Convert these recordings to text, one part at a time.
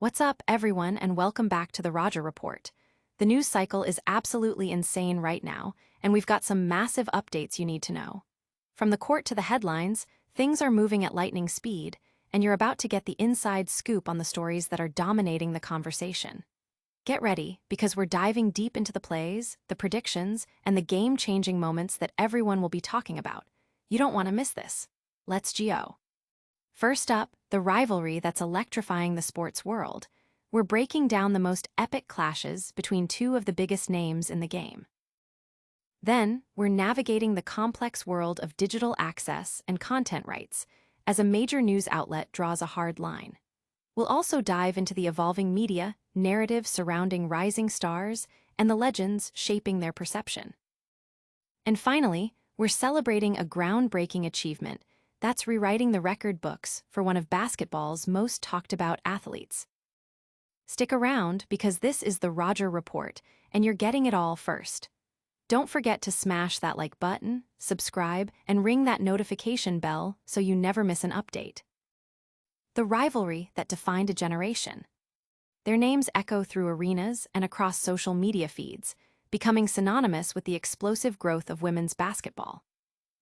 What's up, everyone, and welcome back to the Roger Report. The news cycle is absolutely insane right now, and we've got some massive updates you need to know. From the court to the headlines, things are moving at lightning speed, and you're about to get the inside scoop on the stories that are dominating the conversation. Get ready, because we're diving deep into the plays, the predictions, and the game-changing moments that everyone will be talking about. You don't want to miss this. Let's go. First up, the rivalry that's electrifying the sports world. We're breaking down the most epic clashes between two of the biggest names in the game. Then, we're navigating the complex world of digital access and content rights, as a major news outlet draws a hard line. We'll also dive into the evolving media, narrative surrounding rising stars, and the legends shaping their perception. And finally, we're celebrating a groundbreaking achievement that's rewriting the record books for one of basketball's most talked-about athletes. Stick around, because this is the Roger Report, and you're getting it all first. Don't forget to smash that like button, subscribe, and ring that notification bell so you never miss an update. The rivalry that defined a generation. Their names echo through arenas and across social media feeds, becoming synonymous with the explosive growth of women's basketball.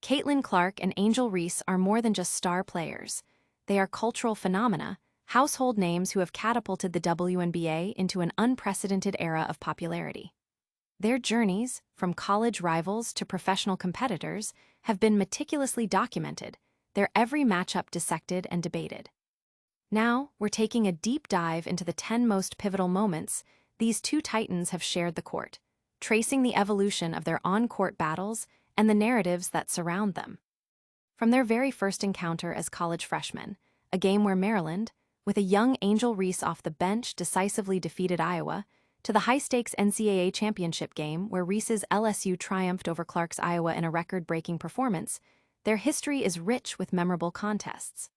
Caitlin Clark and Angel Reese are more than just star players. They are cultural phenomena, household names who have catapulted the WNBA into an unprecedented era of popularity. Their journeys, from college rivals to professional competitors, have been meticulously documented, their every matchup dissected and debated. Now, we're taking a deep dive into the 10 most pivotal moments these two titans have shared the court, tracing the evolution of their on-court battles and the narratives that surround them. From their very first encounter as college freshmen, a game where Maryland, with a young Angel Reese off the bench, decisively defeated Iowa, to the high-stakes NCAA championship game where Reese's LSU triumphed over Clark's Iowa in a record-breaking performance, their history is rich with memorable contests.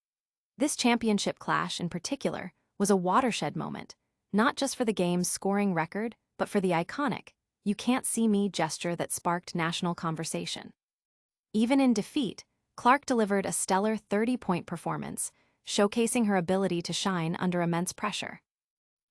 This championship clash, in particular, was a watershed moment, not just for the game's scoring record, but for the iconic "you can't see me" gesture that sparked national conversation. Even in defeat, Clark delivered a stellar 30-point performance, showcasing her ability to shine under immense pressure.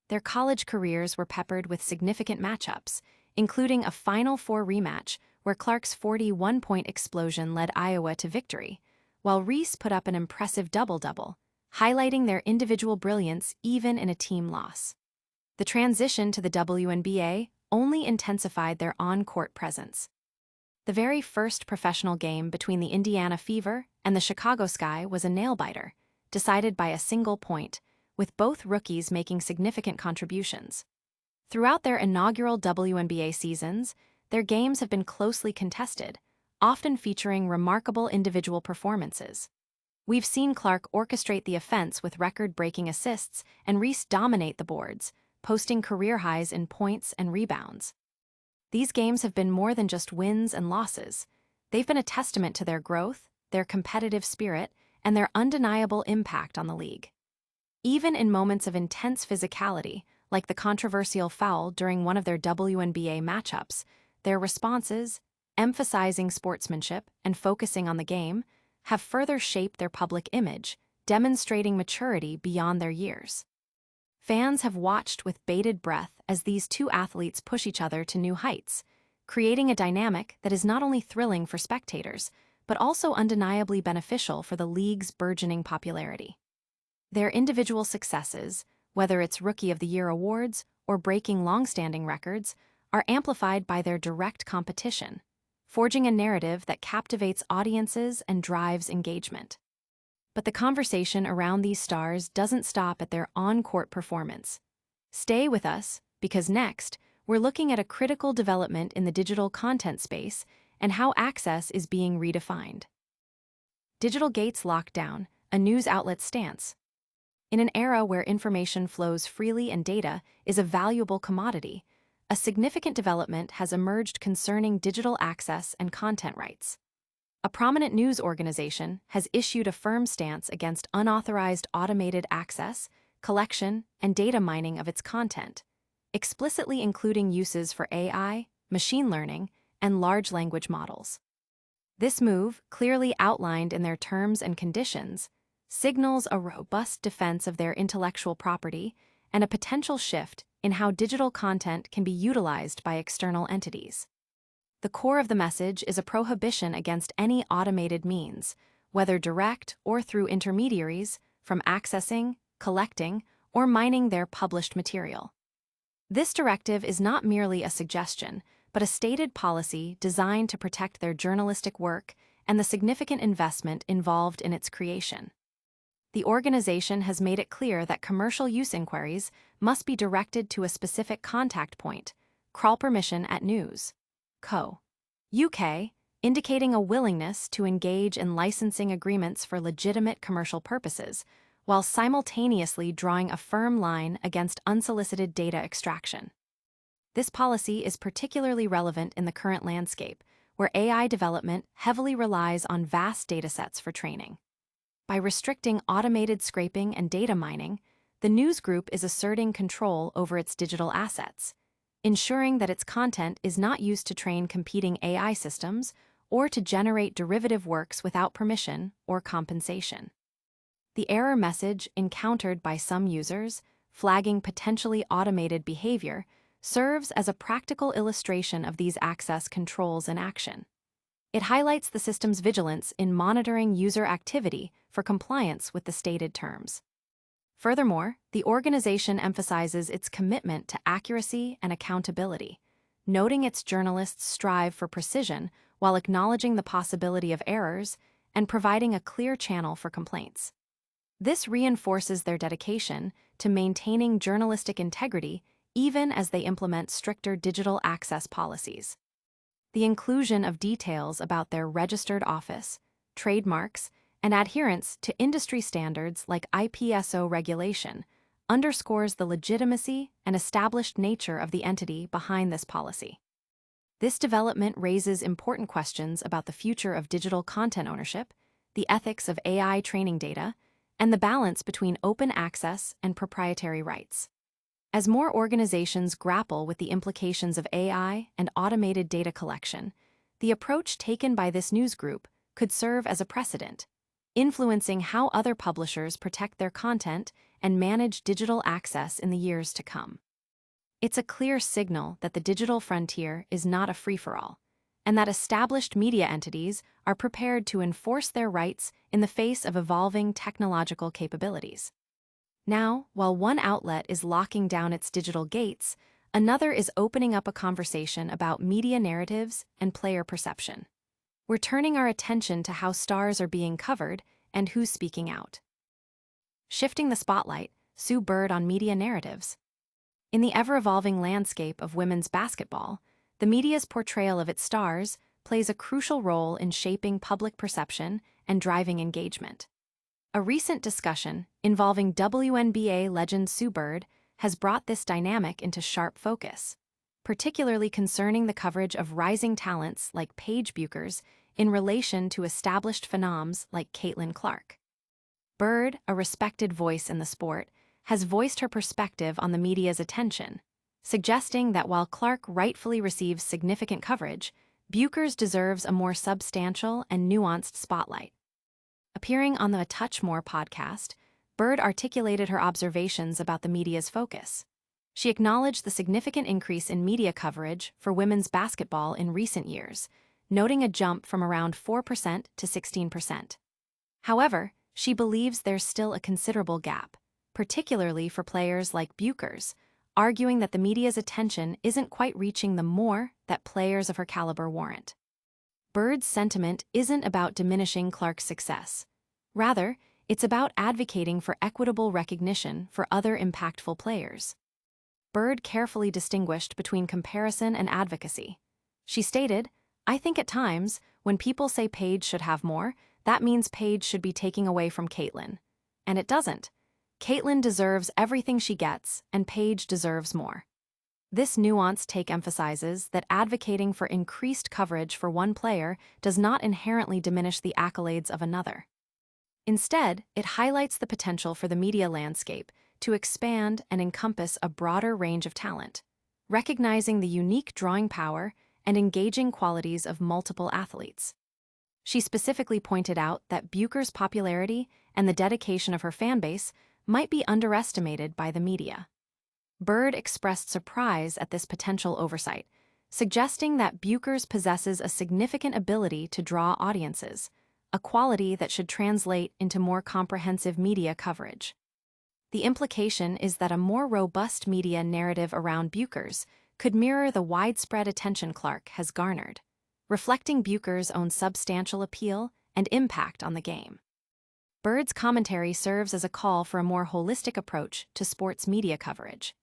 Their college careers were peppered with significant matchups, including a Final Four rematch where Clark's 41-point explosion led Iowa to victory, while Reese put up an impressive double-double, highlighting their individual brilliance even in a team loss. The transition to the WNBA only intensified their on-court presence. The very first professional game between the Indiana Fever and the Chicago Sky was a nail-biter, decided by a single point, with both rookies making significant contributions. Throughout their inaugural WNBA seasons, their games have been closely contested, often featuring remarkable individual performances. We've seen Clark orchestrate the offense with record-breaking assists and Reese dominate the boards, posting career highs in points and rebounds. These games have been more than just wins and losses. They've been a testament to their growth, their competitive spirit, and their undeniable impact on the league. Even in moments of intense physicality, like the controversial foul during one of their WNBA matchups, their responses, emphasizing sportsmanship and focusing on the game, have further shaped their public image, demonstrating maturity beyond their years. Fans have watched with bated breath as these two athletes push each other to new heights, creating a dynamic that is not only thrilling for spectators, but also undeniably beneficial for the league's burgeoning popularity. Their individual successes, whether it's Rookie of the Year awards or breaking long-standing records, are amplified by their direct competition, forging a narrative that captivates audiences and drives engagement. But the conversation around these stars doesn't stop at their on-court performance. Stay with us, because next, we're looking at a critical development in the digital content space and how access is being redefined. Digital Gates Lockdown, a news outlet's stance. In an era where information flows freely and data is a valuable commodity, a significant development has emerged concerning digital access and content rights. A prominent news organization has issued a firm stance against unauthorized automated access, collection, and data mining of its content, explicitly including uses for AI, machine learning, and large language models. This move, clearly outlined in their terms and conditions, signals a robust defense of their intellectual property and a potential shift in how digital content can be utilized by external entities. The core of the message is a prohibition against any automated means, whether direct or through intermediaries, from accessing, collecting, or mining their published material. This directive is not merely a suggestion, but a stated policy designed to protect their journalistic work and the significant investment involved in its creation. The organization has made it clear that commercial use inquiries must be directed to a specific contact point, crawl permission at News. Co. UK, indicating a willingness to engage in licensing agreements for legitimate commercial purposes, while simultaneously drawing a firm line against unsolicited data extraction. This policy is particularly relevant in the current landscape, where AI development heavily relies on vast datasets for training. By restricting automated scraping and data mining, the news group is asserting control over its digital assets, ensuring that its content is not used to train competing AI systems or to generate derivative works without permission or compensation. The error message encountered by some users, flagging potentially automated behavior, serves as a practical illustration of these access controls in action. It highlights the system's vigilance in monitoring user activity for compliance with the stated terms. Furthermore, the organization emphasizes its commitment to accuracy and accountability, noting its journalists strive for precision while acknowledging the possibility of errors and providing a clear channel for complaints. This reinforces their dedication to maintaining journalistic integrity even as they implement stricter digital access policies. The inclusion of details about their registered office, trademarks, and adherence to industry standards like IPSO regulation underscores the legitimacy and established nature of the entity behind this policy. This development raises important questions about the future of digital content ownership, the ethics of AI training data, and the balance between open access and proprietary rights. As more organizations grapple with the implications of AI and automated data collection, the approach taken by this news group could serve as a precedent, influencing how other publishers protect their content and manage digital access in the years to come. It's a clear signal that the digital frontier is not a free-for-all, and that established media entities are prepared to enforce their rights in the face of evolving technological capabilities. Now, while one outlet is locking down its digital gates, another is opening up a conversation about media narratives and player perception. We're turning our attention to how stars are being covered and who's speaking out. Shifting the spotlight, Sue Bird on media narratives. In the ever-evolving landscape of women's basketball, the media's portrayal of its stars plays a crucial role in shaping public perception and driving engagement. A recent discussion involving WNBA legend Sue Bird has brought this dynamic into sharp focus, particularly concerning the coverage of rising talents like Paige Bueckers in relation to established phenoms like Caitlin Clark. Bird, a respected voice in the sport, has voiced her perspective on the media's attention, suggesting that while Clark rightfully receives significant coverage, Bueckers deserves a more substantial and nuanced spotlight. Appearing on the A Touch More podcast, Bird articulated her observations about the media's focus. She acknowledged the significant increase in media coverage for women's basketball in recent years, noting a jump from around 4% to 16%. However, she believes there's still a considerable gap, particularly for players like Bueckers, arguing that the media's attention isn't quite reaching the more that players of her caliber warrant. Bird's sentiment isn't about diminishing Clark's success. Rather, it's about advocating for equitable recognition for other impactful players. Bird carefully distinguished between comparison and advocacy. She stated, "I think at times, when people say Paige should have more, that means Paige should be taking away from Caitlin. And it doesn't. Caitlin deserves everything she gets, and Paige deserves more." This nuanced take emphasizes that advocating for increased coverage for one player does not inherently diminish the accolades of another. Instead, it highlights the potential for the media landscape to expand and encompass a broader range of talent, recognizing the unique drawing power and engaging qualities of multiple athletes. She specifically pointed out that Bueckers' popularity and the dedication of her fanbase might be underestimated by the media. Bird expressed surprise at this potential oversight, suggesting that Bueckers possesses a significant ability to draw audiences, a quality that should translate into more comprehensive media coverage. The implication is that a more robust media narrative around Bueckers could mirror the widespread attention Clark has garnered, reflecting Bueckers' own substantial appeal and impact on the game. Bird's commentary serves as a call for a more holistic approach to sports media coverage.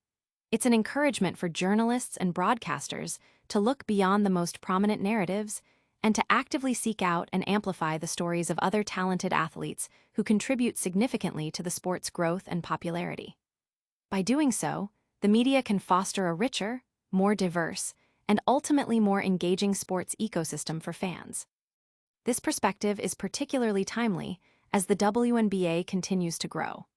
It's an encouragement for journalists and broadcasters to look beyond the most prominent narratives and to actively seek out and amplify the stories of other talented athletes who contribute significantly to the sport's growth and popularity. By doing so, the media can foster a richer, more diverse, and ultimately more engaging sports ecosystem for fans. This perspective is particularly timely as the WNBA continues to grow.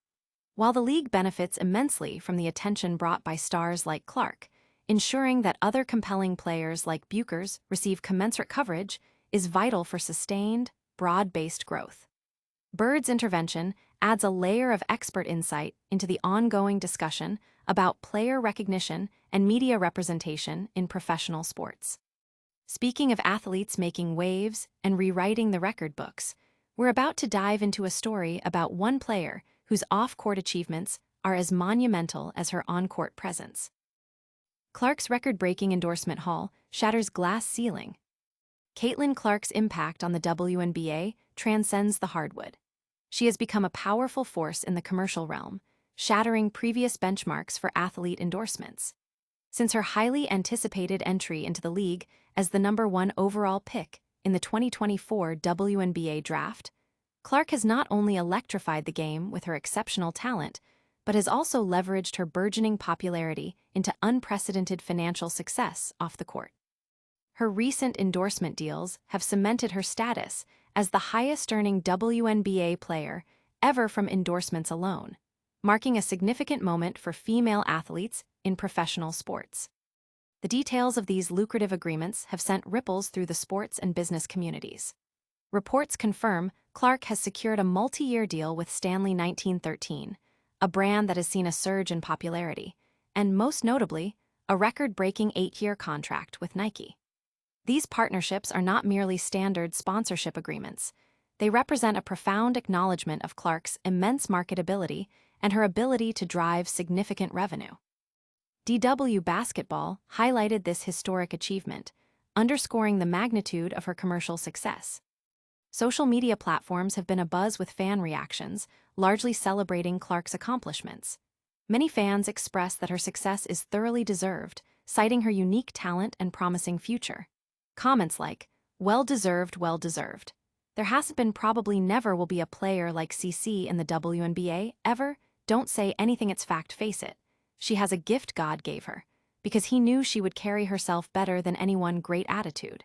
While the league benefits immensely from the attention brought by stars like Clark, ensuring that other compelling players like Bueckers receive commensurate coverage is vital for sustained, broad-based growth. Bird's intervention adds a layer of expert insight into the ongoing discussion about player recognition and media representation in professional sports. Speaking of athletes making waves and rewriting the record books, we're about to dive into a story about one player whose off-court achievements are as monumental as her on-court presence. Clark's record-breaking endorsement haul shatters glass ceiling. Caitlin Clark's impact on the WNBA transcends the hardwood. She has become a powerful force in the commercial realm, shattering previous benchmarks for athlete endorsements. Since her highly anticipated entry into the league as the #1 overall pick in the 2024 WNBA draft, Clark has not only electrified the game with her exceptional talent, but has also leveraged her burgeoning popularity into unprecedented financial success off the court. Her recent endorsement deals have cemented her status as the highest-earning WNBA player ever from endorsements alone, marking a significant moment for female athletes in professional sports. The details of these lucrative agreements have sent ripples through the sports and business communities. Reports confirm Clark has secured a multi-year deal with Stanley 1913, a brand that has seen a surge in popularity, and most notably, a record-breaking 8-year contract with Nike. These partnerships are not merely standard sponsorship agreements. They represent a profound acknowledgement of Clark's immense marketability and her ability to drive significant revenue. DW Basketball highlighted this historic achievement, underscoring the magnitude of her commercial success. Social media platforms have been abuzz with fan reactions, largely celebrating Clark's accomplishments. Many fans express that her success is thoroughly deserved, citing her unique talent and promising future. Comments like, well deserved, well deserved. There hasn't been, probably never will be a player like CC in the WNBA, ever. Don't say anything, it's fact, face it. She has a gift God gave her, because he knew she would carry herself better than anyone. Great attitude.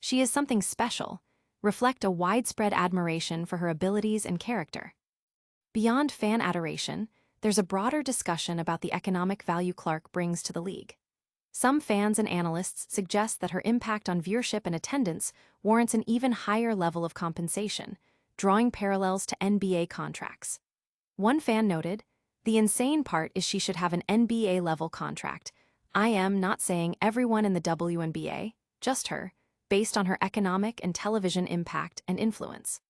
She is something special, reflect a widespread admiration for her abilities and character. Beyond fan adoration, there's a broader discussion about the economic value Clark brings to the league. Some fans and analysts suggest that her impact on viewership and attendance warrants an even higher level of compensation, drawing parallels to NBA contracts. One fan noted, "The insane part is she should have an NBA-level contract. I am not saying everyone in the WNBA, just her, based on her economic and television impact and influence."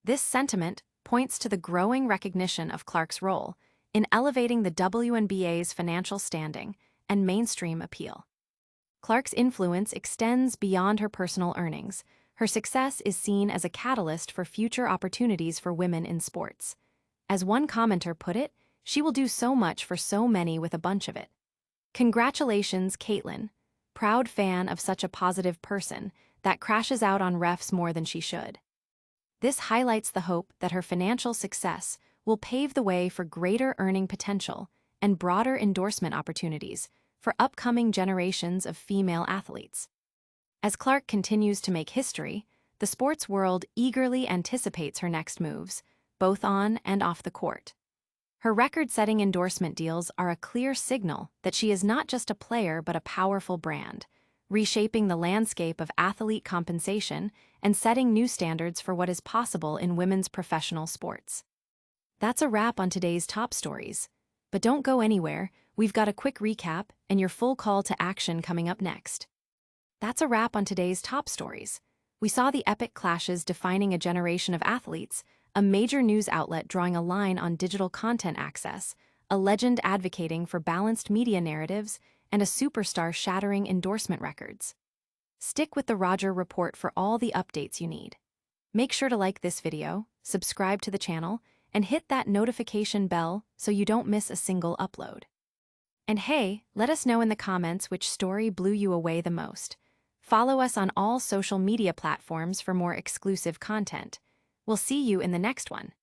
This sentiment points to the growing recognition of Clark's role in elevating the WNBA's financial standing and mainstream appeal. Clark's influence extends beyond her personal earnings. Her success is seen as a catalyst for future opportunities for women in sports. As one commenter put it, she will do so much for so many with a bunch of it. Congratulations, Caitlin. Proud fan of such a positive person that crashes out on refs more than she should. This highlights the hope that her financial success will pave the way for greater earning potential and broader endorsement opportunities for upcoming generations of female athletes. As Clark continues to make history, the sports world eagerly anticipates her next moves, both on and off the court. Her record-setting endorsement deals are a clear signal that she is not just a player but a powerful brand, reshaping the landscape of athlete compensation and setting new standards for what is possible in women's professional sports. That's a wrap on today's top stories. But don't go anywhere, we We've got a quick recap and your full call to action coming up next. That's a wrap on today's top stories. We saw the epic clashes defining a generation of athletes, a major news outlet drawing a line on digital content access, a legend advocating for balanced media narratives, and a superstar shattering endorsement records. Stick with the Roger Report for all the updates you need. Make sure to like this video, subscribe to the channel, and hit that notification bell so you don't miss a single upload. And hey, let us know in the comments which story blew you away the most. Follow us on all social media platforms for more exclusive content. We'll see you in the next one.